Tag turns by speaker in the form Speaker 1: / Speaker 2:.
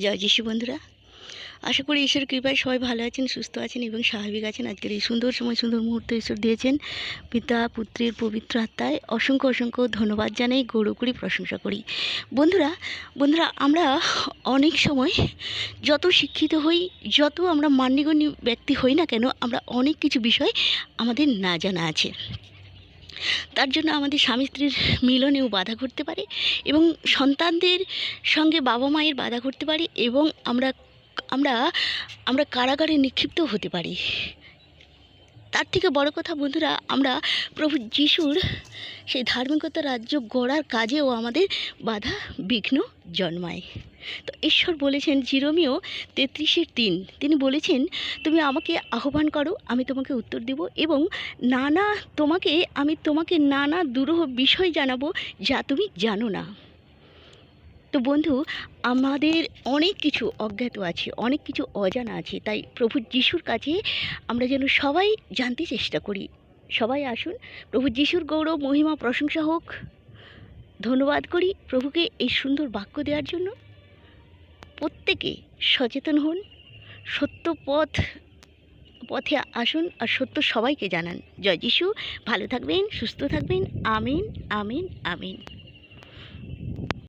Speaker 1: জয় যিশু বন্ধুরা, আশা করি ঈশ্বরের কৃপায় সবাই ভালো আছেন, সুস্থ আছেন এবং স্বাভাবিক আছেন। আজকের এই সুন্দর সময়, সুন্দর মুহূর্ত ঈশ্বর দিয়েছেন। পিতা, পুত্রের পবিত্র আত্মায় অসংখ্য অসংখ্য ধন্যবাদ জানাই, গৌরব করি, প্রশংসা করি। বন্ধুরা বন্ধুরা আমরা অনেক সময় যত শিক্ষিত হই, যত আমরা মান্যগণ্য ব্যক্তি হই না কেন, আমরা অনেক কিছু বিষয় আমাদের না জানা আছে। তার জন্য আমাদের স্বামী স্ত্রীর মিলনেও বাধা ঘটতে পারে এবং সন্তানদের সঙ্গে বাবা মায়ের বাধা ঘটতে পারে এবং আমরা আমরা আমরা কারাগারে নিক্ষিপ্ত হতে পারি। তার থেকে বড় কথা বন্ধুরা, আমরা প্রভু যিশুর সেই ধার্মিকতার রাজ্য গড়ার কাজেও আমাদের বাধা বিঘ্ন জন্মায়। তো ঈশ্বর বলেছেন জিরোমিও 33:3, তিনি বলেছেন, তুমি আমাকে আহ্বান করো, আমি তোমাকে উত্তর দেব এবং আমি তোমাকে নানা দুরূহ বিষয় জানাবো যা তুমি জানো না। তো বন্ধু, আমাদের অনেক কিছু অজ্ঞাত আছে, অনেক কিছু অজানা আছে, তাই প্রভু যিশুর কাছে আমরা যেন সবাই জানতে চেষ্টা করি। সবাই আসুন, প্রভু যিশুর গৌরব মহিমা প্রশংসা হোক। ধন্যবাদ করি প্রভুকে এই সুন্দর বাক্য দেওয়ার জন্য। প্রত্যেকে সচেতন হন, সত্য পথে আসুন আর সত্য সবাইকে জানান। জয় যিশু, ভালো থাকবেন, সুস্থ থাকবেন। আমিন, আমিন, আমিন।